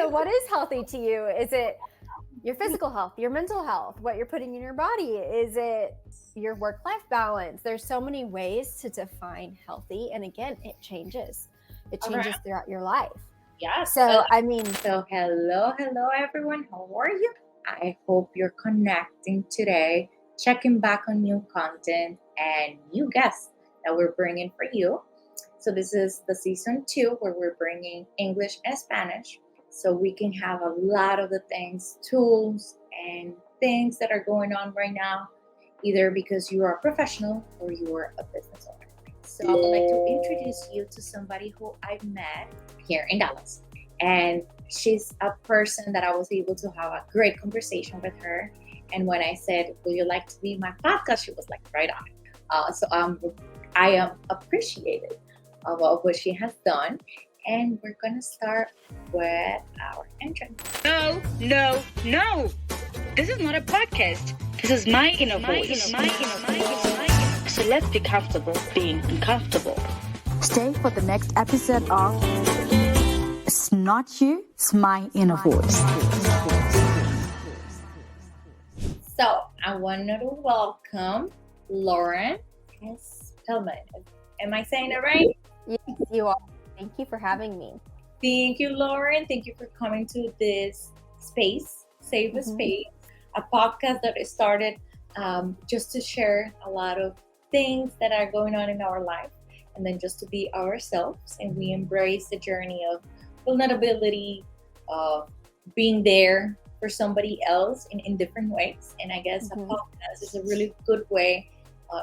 So what is healthy to you? Is it your physical health, your mental health, what you're putting in your body? Is it your work-life balance? There's so many ways to define healthy. And again, it changes. It changes throughout your life. Yes. So, So hello everyone. How are you? I hope you're connecting today, checking back on new content and new guests that we're bringing for you. So this is the season 2 where we're bringing English and Spanish so we can have a lot of the things, tools and things that are going on right now, either because you are a professional or you are a business owner. So I would like to introduce you to somebody who I met here in Dallas. And she's a person that I was able to have a great conversation with her. And when I said, "Would you like to be my podcast?" she was like, right on. So I am appreciative of what she has done. And we're going to start with our entrance. No. This is not a podcast. This is my inner voice. So let's be comfortable being uncomfortable. Stay for the next episode of It's Not You, It's My Inner Voice. So I wanted to welcome Lauren Spillman. Am I saying it right? yes, you are. Thank you for having me. Thank you, Lauren. Thank you for coming to this space, Save the Space, a podcast that is started just to share a lot of things that are going on in our life, and then just to be ourselves. And we embrace the journey of vulnerability, of being there for somebody else in different ways. And I guess a podcast is a really good way,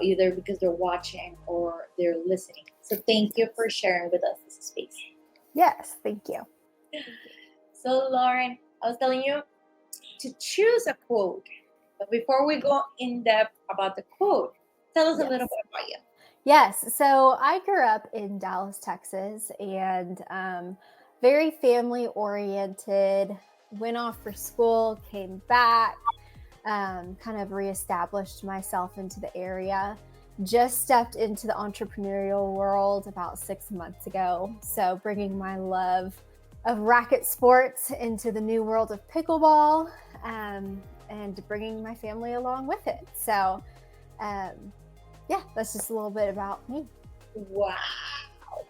either because they're watching or they're listening. So thank you for sharing with us this space. Yes, thank you. So Lauren, I was telling you to choose a quote. But before we go in depth about the quote, tell us a little bit about you. Yes. So I grew up in Dallas, Texas, and very family oriented, went off for school, came back, kind of reestablished myself into the area. Just stepped into the entrepreneurial world about 6 months ago. So bringing my love of racket sports into the new world of pickleball, and bringing my family along with it. So, that's just a little bit about me. Wow.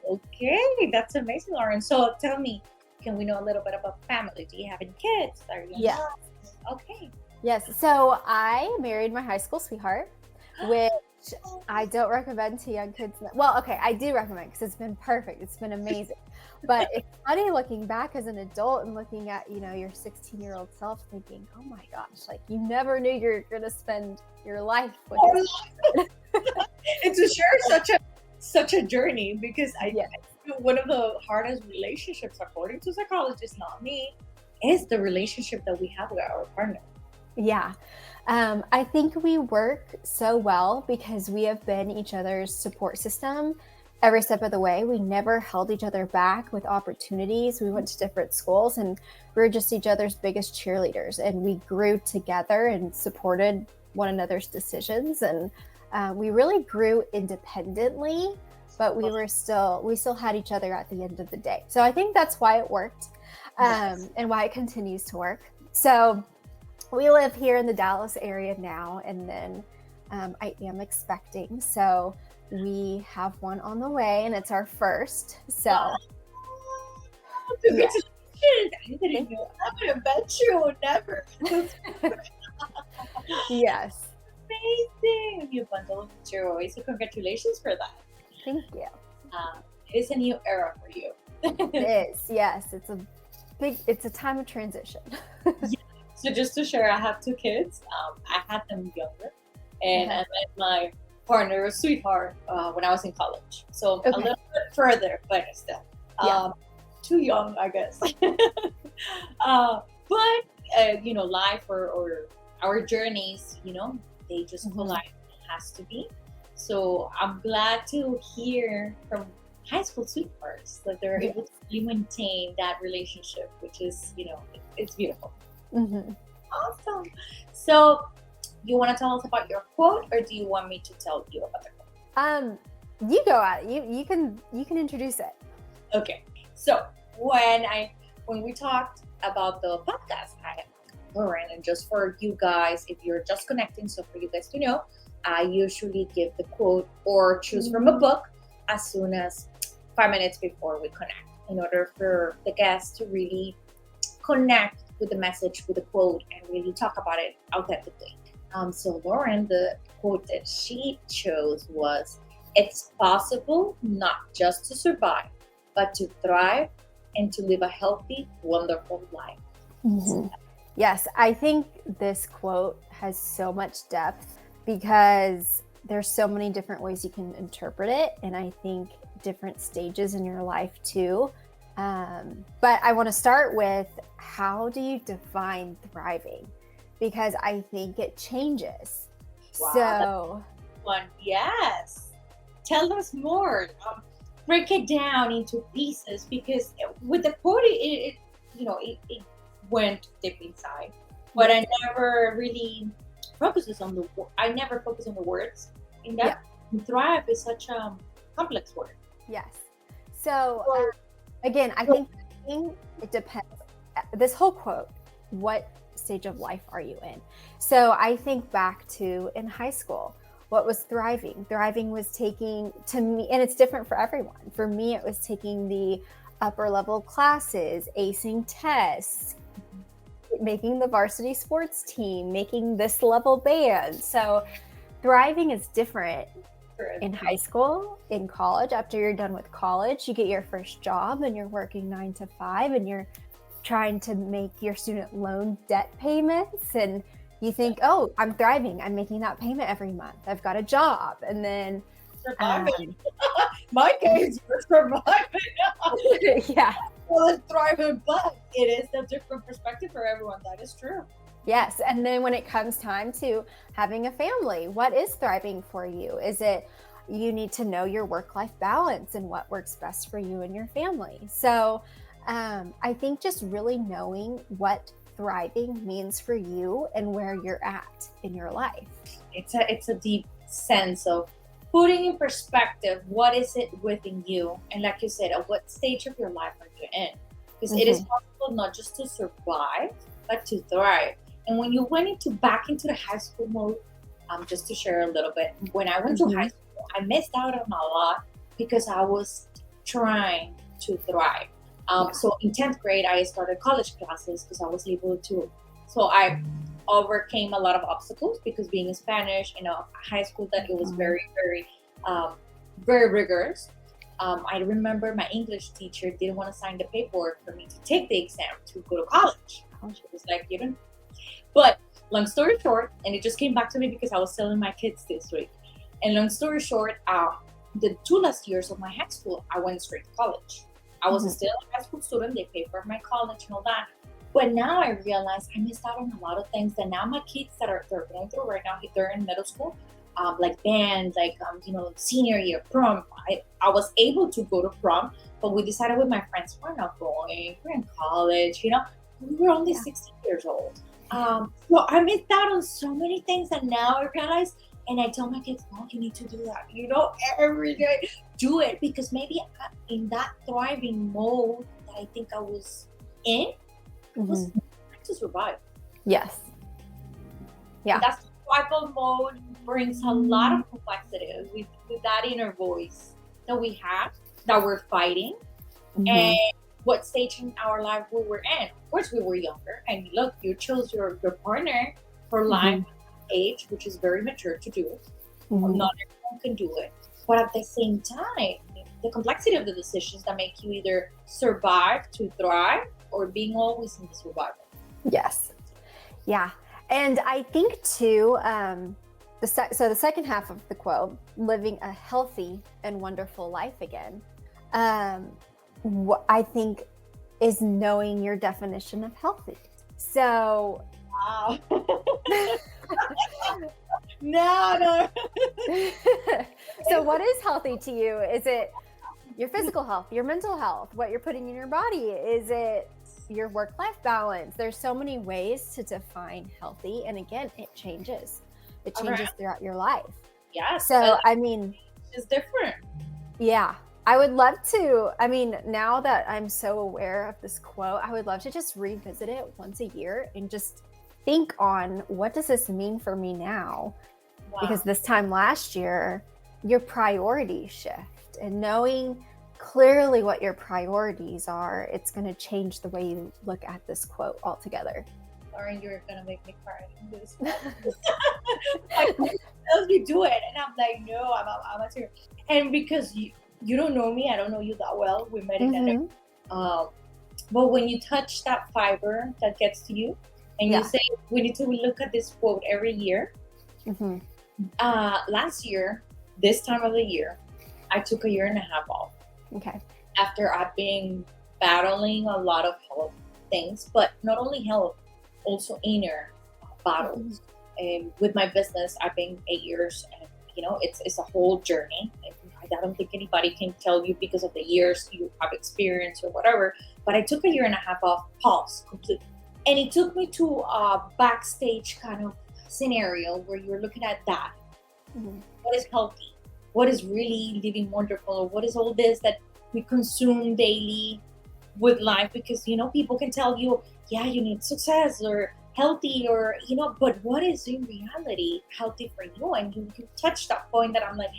Okay, that's amazing, Lauren. So tell me, can we know a little bit about family? Do you have any kids? Are you Yeah. Okay. Yes. So I married my high school sweetheart, which I don't recommend to young kids. Well, okay, I do recommend because it's been perfect. It's been amazing. But it's funny looking back as an adult and looking at, your 16-year-old self thinking, oh my gosh, like you never knew you're going to spend your life with this. And to share such a journey, because I one of the hardest relationships, according to psychologists, not me, is the relationship that we have with our partner. Yeah. I think we work so well because we have been each other's support system every step of the way. We never held each other back with opportunities. We went to different schools and we were just each other's biggest cheerleaders, and we grew together and supported one another's decisions. And we really grew independently, but we still had each other at the end of the day. So I think that's why it worked, and why it continues to work. So we live here in the Dallas area now, and then I am expecting. So we have one on the way, and it's our first. So congratulations. I didn't know. I would have bet you would never. Yes. Amazing. You bundle with joy. So congratulations for that. Thank you. It is a new era for you. It is. Yes. It's a time of transition. So just to share, I have 2 kids. I had them younger, and I met my partner, a sweetheart, when I was in college. So a little bit further, but still too young, I guess. But life or our journeys, they just collide. It has to be. So I'm glad to hear from high school sweethearts that they're able to really maintain that relationship, which is, it's beautiful. Mm-hmm. Awesome. So you want to tell us about your quote, or do you want me to tell you about the quote? You go at it. You can introduce it. Okay. So when I when we talked about the podcast, Lauren, and just for you guys, if you're just connecting, so for you guys to know, I usually give the quote or choose from a book as soon as 5 minutes before we connect, in order for the guests to really connect with the message, with the quote, and really talk about it authentically. So Lauren, the quote that she chose was, "It's possible not just to survive, but to thrive and to live a healthy, wonderful life." Yes, I think this quote has so much depth because there's so many different ways you can interpret it, and I think different stages in your life too. But I want to start with, how do you define thriving? Because I think it changes. Wow, So, one, yes. Tell us more. Break it down into pieces, because with the quote, it went deep inside, but I never really focuses on I never focus on the words in that. Thrive is such a complex word. yes. So, again, I think it depends. This whole quote, what stage of life are you in? So I think back to in high school, what was thriving? Thriving was taking, to me, and it's different for everyone. For me, it was taking the upper level classes, acing tests, making the varsity sports team, making this level band. So thriving is different in high school, in college. After you're done with college, you get your first job and you're working 9 to 5 and you're trying to make your student loan debt payments, and you think, oh, I'm thriving. I'm making that payment every month. I've got a job. And then surviving. My case, you're surviving. Yeah. Well, it's thriving, but it is a different perspective for everyone. That is true. Yes. And then when it comes time to having a family, what is thriving for you? Is it you need to know your work-life balance and what works best for you and your family? So I think just really knowing what thriving means for you and where you're at in your life. It's a deep sense of putting in perspective, what is it within you? And like you said, at what stage of your life are you in? Because it is possible not just to survive, but to thrive. And when you went back into the high school mode, just to share a little bit, when I went to high school, I missed out on a lot because I was trying to thrive. So in 10th grade, I started college classes because I was able to. So I overcame a lot of obstacles because being in Spanish in a high school that it was very, very rigorous. I remember my English teacher didn't want to sign the paperwork for me to take the exam to go to college. She was like, you don't. But long story short, and it just came back to me because I was telling my kids this week. And long story short, the 2 last years of my high school, I went straight to college. I was still a high school student. They paid for my college and all that. But now I realize I missed out on a lot of things that now my kids they're going through right now, they're in middle school, like band, like, senior year, prom. I was able to go to prom, but we decided with my friends, we're not going, we're in college, we were only 16 years old. So I missed out on so many things, and now I realize, and I tell my kids, no, you need to do that, every day, do it, because maybe in that thriving mode that I think I was in, was to survive. Yes. Yeah. And that survival mode brings a lot of complexities with that inner voice that we have, that we're fighting, and what stage in our life we were in. Of course, we were younger, and look, you chose your partner for life age, which is very mature to do. Not everyone can do it, but at the same time, the complexity of the decisions that make you either survive to thrive or being always in the survival. Yes. Yeah. And I think too, the second half of the quote, living a healthy and wonderful life again, what I think is knowing your definition of healthy. So, wow. No. So what is healthy to you? Is it your physical health, your mental health, what you're putting in your body? Is it your work-life balance? There's so many ways to define healthy. And again, it changes. It changes throughout your life. Yeah. So, I mean, it's different. Yeah. I would love to. I mean, now that I'm so aware of this quote, I would love to just revisit it once a year and just think on what does this mean for me now? Wow. Because this time last year, your priorities shift, and knowing clearly what your priorities are, it's going to change the way you look at this quote altogether. Lauren, you're gonna make me cry in this. Like, else you do it, and I'm like, no, I'm a serious. And because you don't know me, I don't know you that well. We met in Mm-hmm. but when you touch that fiber that gets to you, and Yeah. you say we need to look at this quote every year. Mm-hmm. Last year, this time of the year, I took a year and a half off Okay. after I've been battling a lot of health things, but not only health, also inner battles. And with my business, I've been 8 years, and it's a whole journey. I don't think anybody can tell you because of the years you have experienced or whatever. But I took a year and a half off, pause completely, and it took me to a backstage kind of scenario where you're looking at that. Mm-hmm. What is healthy? What is really living wonderful? What is all this that we consume daily with life? Because people can tell you, yeah, you need success or healthy, or but what is in reality healthy for you? And you touch that point that I'm like,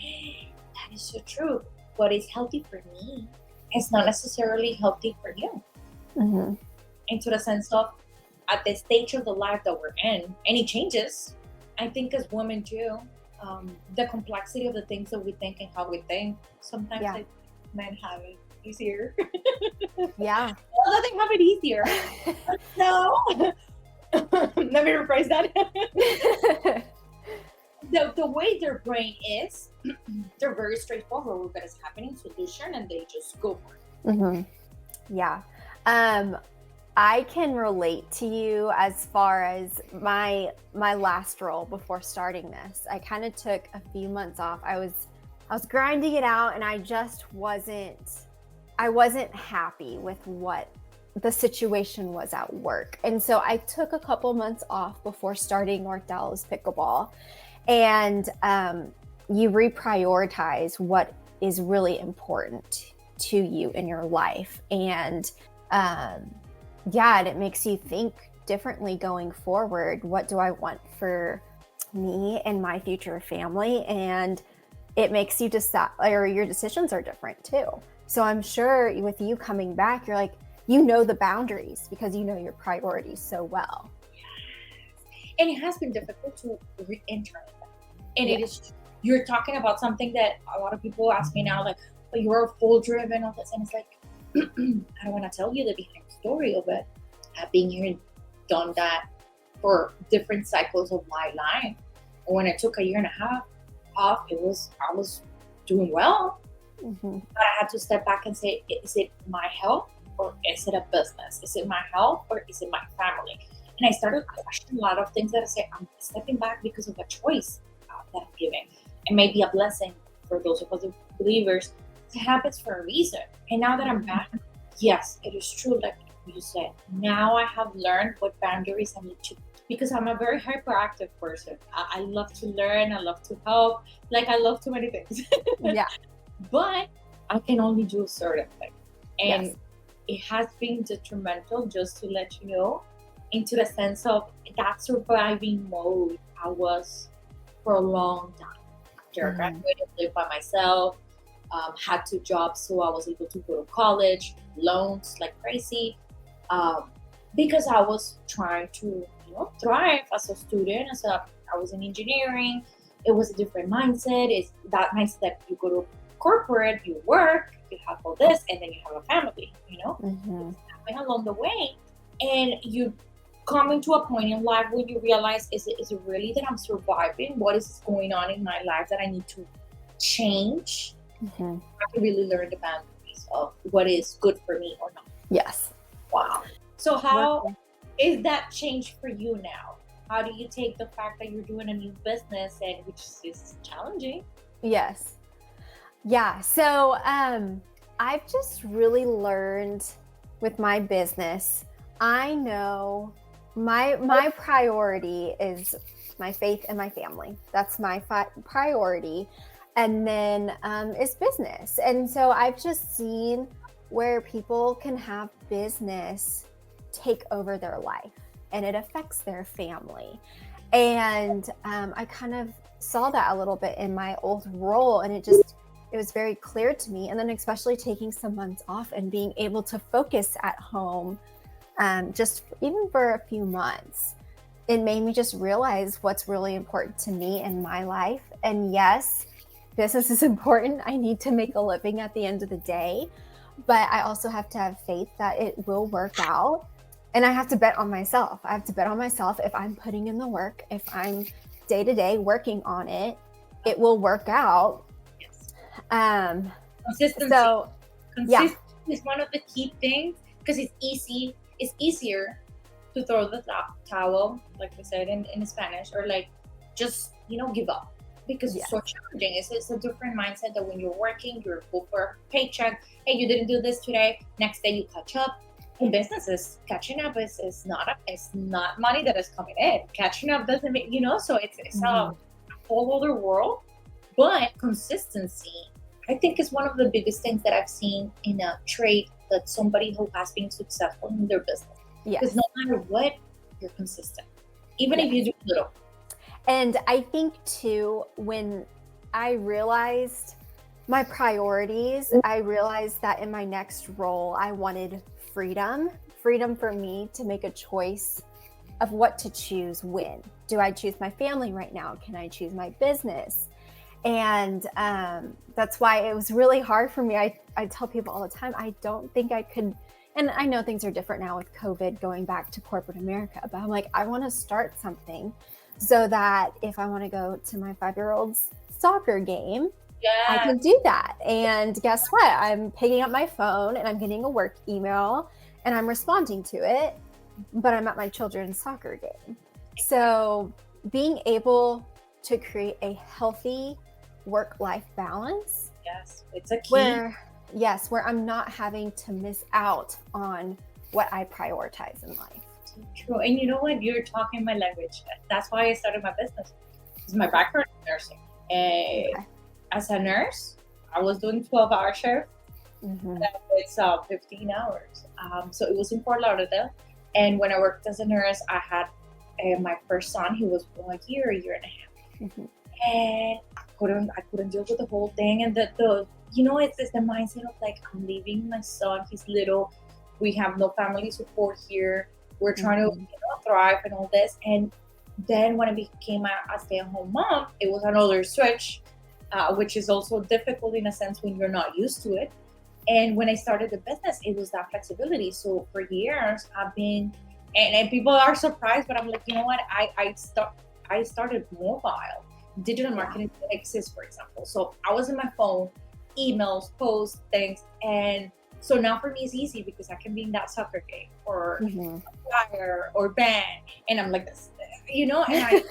that is so true. What is healthy for me is not necessarily healthy for you. Mm-hmm. Into the sense of, at the stage of the life that we're in, any changes, I think as women too, the complexity of the things that we think and how we think, sometimes Yeah. I think men have it easier. Yeah. Well, they have it easier. No. Let me rephrase that. The way their brain is, they're very straightforward with what is happening, solution, and they just go for it. Mm-hmm. Yeah. I can relate to you as far as my last role before starting this. I kind of took a few months off. I was grinding it out, and I just wasn't happy with what the situation was at work. And so I took a couple months off before starting North Dallas Pickleball. And you reprioritize what is really important to you in your life. And and it makes you think differently going forward. What do I want for me and my future family? And it makes you decide, or your decisions are different too. So I'm sure with you coming back, you're like, the boundaries because you know your priorities so well. And it has been difficult to re-enter that. And it is, you're talking about something that a lot of people ask me now, like, but you're full driven, all this. And it's like, I don't want to tell you the behind story of it. I've been here and done that for different cycles of my life. And when I took a year and a half off, I was doing well. Mm-hmm. But I had to step back and say, is it my health or is it a business? Is it my health or is it my family? And I started questioning a lot of things that I say, I'm stepping back because of a choice that I'm giving. It may be a blessing for those of us believers. It happens for a reason. And now that I'm back, yes, it is true, like you said. Now I have learned what boundaries I need to, because I'm a very hyperactive person. I love to learn. I love to help. Like, I love too many things. Yeah. But I can only do certain things. And Yes. it has been detrimental, just to let you know, into the sense of that surviving mode I was for a long time. After I graduated, lived by myself, had 2 jobs, so I was able to go to college, loans like crazy, because I was trying to thrive as a student. I was in engineering. It was a different mindset. It's that mindset that you go to corporate, you work, you have all this, and then you have a family, Mm-hmm. It's happening along the way. And you coming to a point in life where you realize, is it really that I'm surviving? What is going on in my life that I need to change? Mm-hmm. I can really learn the boundaries of what is good for me or not. Yes. Wow. So how is that change for you now? How do you take the fact that you're doing a new business, and which is challenging? Yes. Yeah. So I've just really learned with my business, I know my priority is my faith and my family. That's my priority. and then is business. And so I've just seen where people can have business take over their life and it affects their family. And I kind of saw that a little bit in my old role, and it was very clear to me. And then especially taking some months off and being able to focus at home, just even for a few months, it made me just realize what's really important to me in my life. And yes, business is important. I need to make a living at the end of the day, but I also have to have faith that it will work out. And I have to bet on myself. I have to bet on myself. If I'm putting in the work, if I'm day to day working on it, it will work out. Yes. Consistency. So, consistency is one of the key things, because it's easy. It's easier to throw the towel, like we said in Spanish, or like just give up, because it's so challenging. It's a different mindset that when you're working, you're full for a paycheck. Hey, you didn't do this today. Next day you catch up. In businesses, catching up is not money that is coming in. Catching up doesn't make, so it's a whole other world. But consistency, I think, is one of the biggest things that I've seen in a trait that somebody who has been successful in their business. Because no matter what, you're consistent, even if you do little. And I think too, when I realized my priorities, I realized that in my next role, I wanted freedom for me to make a choice of what to choose when. Do I choose my family right now? Can I choose my business? And that's why it was really hard for me. I tell people all the time, I don't think I could, and I know things are different now with COVID going back to corporate America, but I'm like, I want to start something so that if I want to go to my 5-year-old's soccer game, I can do that. And guess what? I'm picking up my phone and I'm getting a work email and I'm responding to it, but I'm at my children's soccer game. So being able to create a healthy work-life balance. Yes, it's a key. Where I'm not having to miss out on what I prioritize in life. True. And you know what? You're talking my language. That's why I started my business. Because my background is nursing. As a nurse, I was doing 12-hour shifts. It's 15 hours. So it was in Fort Lauderdale. And when I worked as a nurse, I had my first son. He was a year and a half. And I couldn't deal with the whole thing. And it's the mindset of like, I'm leaving my son. He's little. We have no family support here. We're trying to thrive and all this. And then when I became a stay-at-home mom, it was another switch. Which is also difficult in a sense when you're not used to it. And when I started the business, it was that flexibility. So for years, I've been, and people are surprised, but I'm like, you know what? I started mobile. Digital marketing didn't exist, for example. So I was in my phone, emails, posts, things. And so now for me, it's easy because I can be in that soccer game or a flyer or band. And I'm like this, and I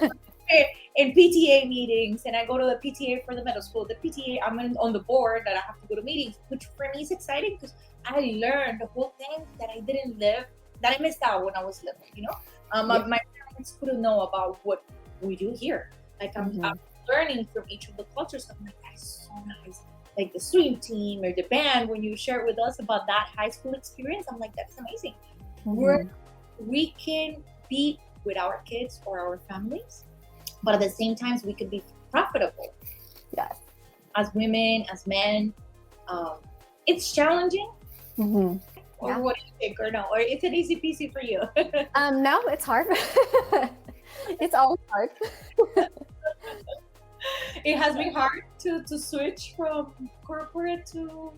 in PTA meetings, and I go to the PTA for the middle school. The PTA, I'm on the board that I have to go to meetings, which for me is exciting because I learned the whole thing that I didn't live, that I missed out when I was living, My parents couldn't know about what we do here. Like I'm learning from each of the cultures. I'm like, that's so nice. Like the swim team or the band, when you share with us about that high school experience, I'm like, that's amazing. We can be with our kids or our families, but at the same time, we could be profitable. Yes. As women, as men, it's challenging. Or what do you think, or no? Or it's an easy peasy for you? No, it's hard. It's always hard. It has been hard to switch from corporate to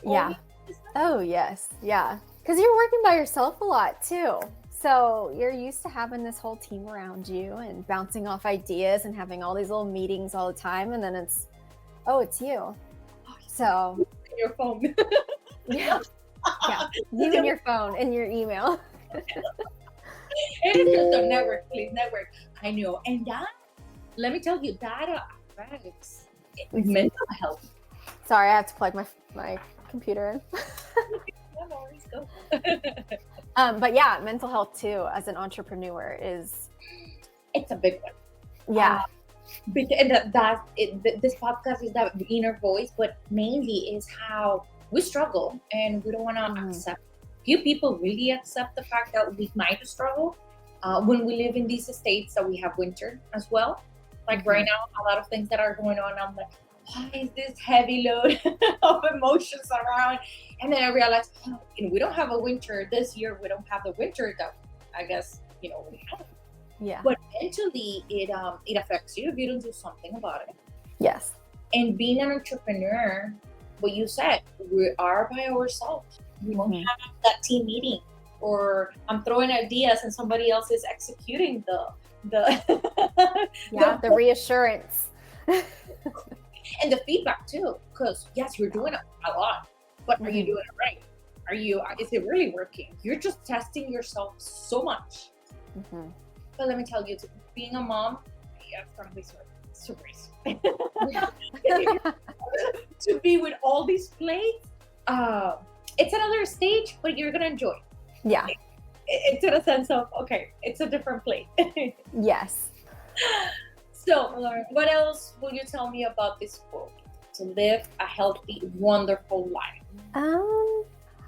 business? Oh, yes. Yeah. Because you're working by yourself a lot too. So you're used to having this whole team around you and bouncing off ideas and having all these little meetings all the time. And then it's you. So your phone. Yeah. You and your phone and your email. It is just a network, please. Network. I know. And that, let me tell you, that affects mental health. Sorry, I have to plug my computer in. No worries, go. But yeah, mental health too, as an entrepreneur it's a big one. Yeah. And this podcast is that inner voice, but mainly is how we struggle and we don't want to accept. Few people really accept the fact that we might struggle when we live in these states that we have winter as well. Like right now, a lot of things that are going on, I'm like, why is this heavy load of emotions around? And then I realized, we don't have a winter this year. We don't have the winter that I guess we have. Yeah. But mentally, it affects you if you don't do something about it. Yes. And being an entrepreneur, what you said, we are by ourselves. We don't have that team meeting, or I'm throwing ideas and somebody else is executing the the reassurance and the feedback too. Because yes, you're doing a lot, but are you doing it right? Is it really working? You're just testing yourself so much. But let me tell you, being a mom, from this surprise. To be with all these plates, it's another stage, but you're gonna enjoy. Yeah. It's in a sense of, okay, it's a different plate. Yes. So, Lauren, what else will you tell me about this quote? To live a healthy, wonderful life.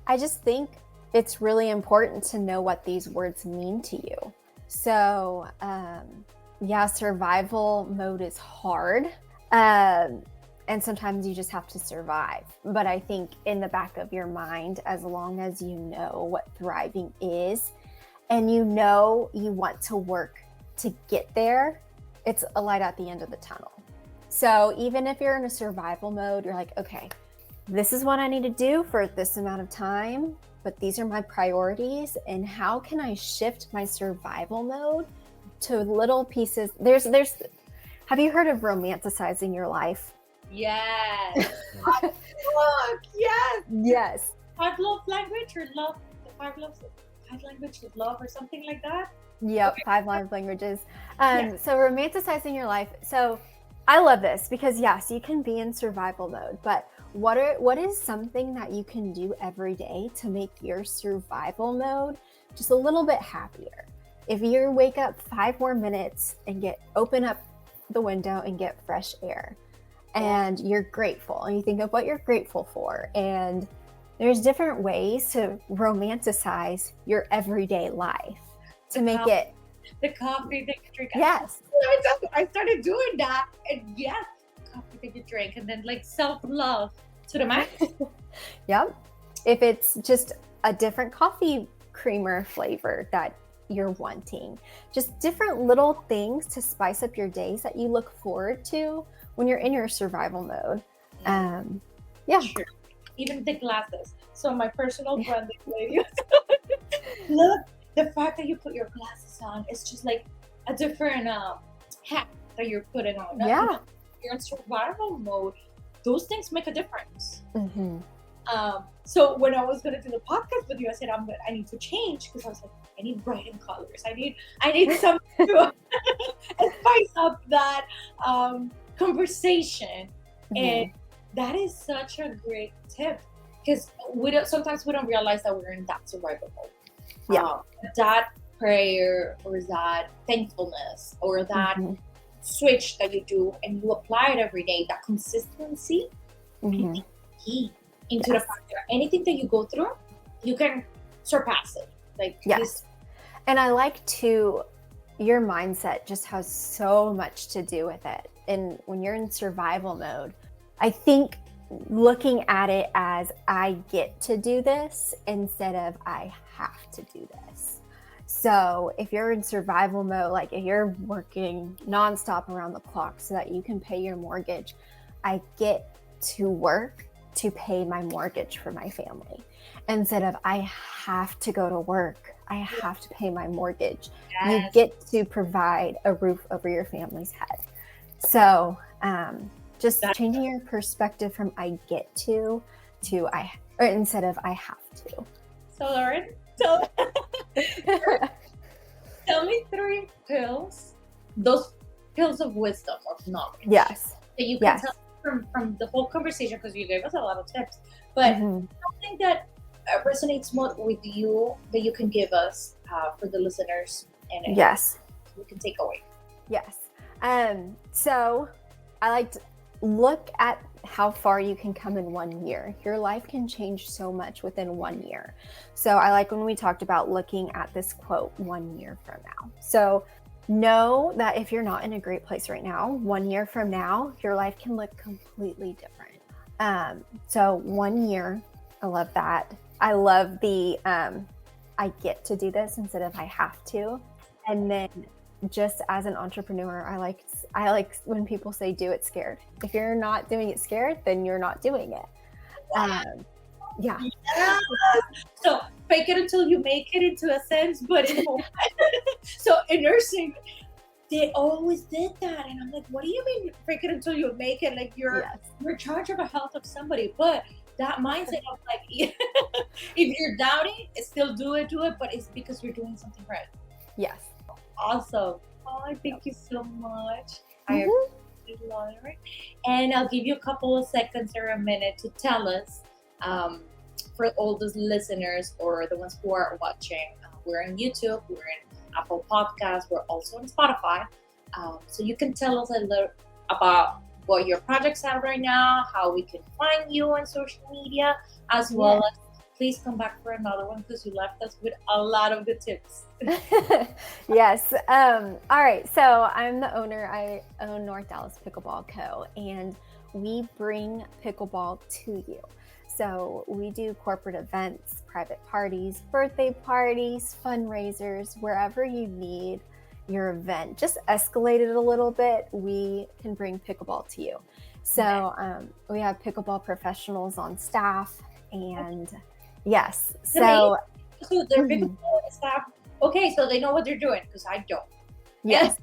I just think it's really important to know what these words mean to you. So, survival mode is hard. And sometimes you just have to survive. But I think in the back of your mind, as long as you know what thriving is, and you know you want to work to get there, it's a light at the end of the tunnel. So even if you're in a survival mode, you're like, okay, this is what I need to do for this amount of time, but these are my priorities, and how can I shift my survival mode to little pieces? Have you heard of romanticizing your life? Yes. Yes. Yes. Five love language or love? The five language of love or something like that? Yep, okay. 5 love languages. So romanticizing your life. So I love this because yes, you can be in survival mode, but what is something that you can do every day to make your survival mode just a little bit happier? If you wake up 5 more minutes and open up the window and get fresh air, and you're grateful, and you think of what you're grateful for, and there's different ways to romanticize your everyday life to make it the coffee that you drink. Yes. I started doing that, and yes, coffee that you drink, and then like self-love to the max. Yep. If it's just a different coffee creamer flavor that you're wanting, just different little things to spice up your days that you look forward to when you're in your survival mode. Sure. Even the glasses. So my personal branding lady, look, the fact that you put your glasses on, it's just like a different hat that you're putting on. Yeah. You're in survival mode. Those things make a difference. So when I was gonna do the podcast with you, I said I need to change, because I was like, I need brighten colors. I need something to spice up that conversation. And that is such a great tip, because sometimes we don't realize that we're in that survival mode. Yeah. That prayer or that thankfulness or that switch that you do and you apply it every day, that consistency can be key into the fact that anything that you go through, you can surpass it. This. And I like your mindset just has so much to do with it. And when you're in survival mode, I think looking at it as I get to do this instead of I have to do this. So if you're in survival mode, like if you're working nonstop around the clock so that you can pay your mortgage, I get to work to pay my mortgage for my family. Instead of I have to go to work, I have to pay my mortgage. You get to provide a roof over your family's head. So just changing your perspective from I get to or instead of I have to. So Lauren, tell me 3 pills, those pills of wisdom, of knowledge. Yes. That you can tell from the whole conversation, because you gave us a lot of tips, but something that resonates more with you that you can give us for the listeners, and we can take away. Yes. So I like to look at how far you can come in 1 year. Your life can change so much within 1 year. So I like when we talked about looking at this quote 1 year from now. So know that if you're not in a great place right now, 1 year from now, your life can look completely different. So 1 year, I love that. I love the I get to do this instead of I have to. And then just as an entrepreneur, I like when people say do it scared. If you're not doing it scared, then you're not doing it. Yeah. Yes. So fake it until you make it into a sense, but in so in nursing, they always did that, and I'm like, what do you mean fake it until you make it? Like you're in charge of the health of somebody, but that mindset of like, if you're doubting, still do it, but it's because you're doing something right. Yes. Awesome. Oh, thank you so much. I appreciate it. And I'll give you a couple of seconds or a minute to tell us, for all those listeners or the ones who are watching, we're on YouTube, we're in Apple Podcasts, we're also on Spotify. So you can tell us a little about what your projects are right now, how we can find you on social media, as well as please come back for another one because you left us with a lot of good tips. Yes. All right. So I'm the owner. I own North Dallas Pickleball Co. And we bring pickleball to you. So we do corporate events, private parties, birthday parties, fundraisers, wherever you need your event. Just escalate it a little bit. We can bring pickleball to you. So we have pickleball professionals on staff, and yes. So they're pickleball staff. Okay, so they know what they're doing because I don't. Yes.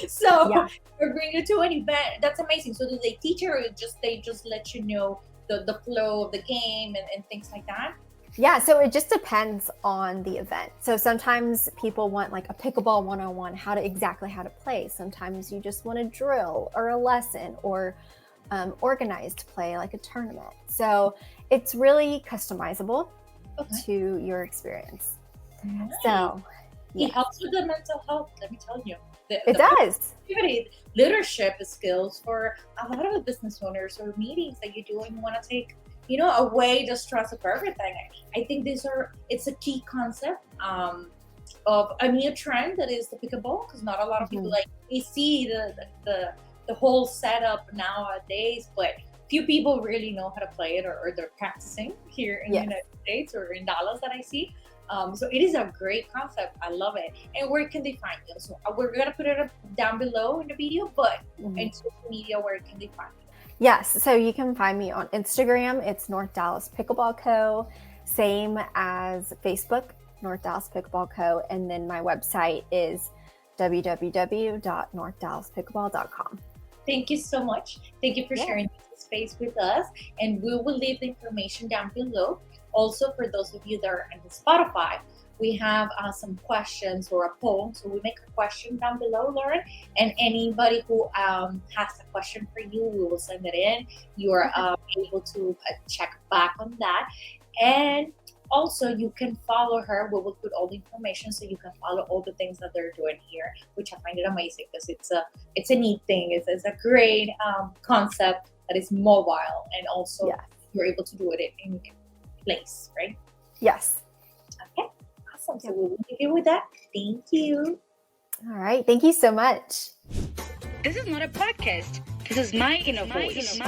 So we're bringing you to an event. That's amazing. So do they teach you, or they just let you know the flow of the game and things like that? Yeah, so it just depends on the event. So sometimes people want like a pickleball 101, how to play. Sometimes you just want a drill or a lesson or organized play like a tournament. So it's really customizable to your experience. Nice. So it helps with the mental health, let me tell you. It does. Leadership skills for a lot of the business owners or meetings that you do and you want to take, away the stress of everything. I think it's a key concept of a new trend that is the pickleball, because not a lot of people we see the whole setup nowadays, but few people really know how to play it or they're practicing here in the United States or in Dallas that I see. So it is a great concept. I love it. And where can they find you? So we're going to put it down below in the video, but in social media, where can they find you? Yes. So you can find me on Instagram. It's North Dallas Pickleball Co. Same as Facebook, North Dallas Pickleball Co. And then my website is www.northdallaspickleball.com. Thank you so much. Thank you for sharing this space with us. And we will leave the information down below. Also, for those of you that are on the Spotify, we have some questions or a poll. So we make a question down below, Lauren, and anybody who has a question for you, we will send it in. You are able to check back on that. And also, you can follow her. We will put all the information so you can follow all the things that they're doing here, which I find it amazing because it's a neat thing. It's a great concept that is mobile, and also you're able to do it in place, right? Yes. Okay, awesome. So we'll leave you with that. Thank you. All right. Thank you so much. This is not a podcast. This is my inner voice.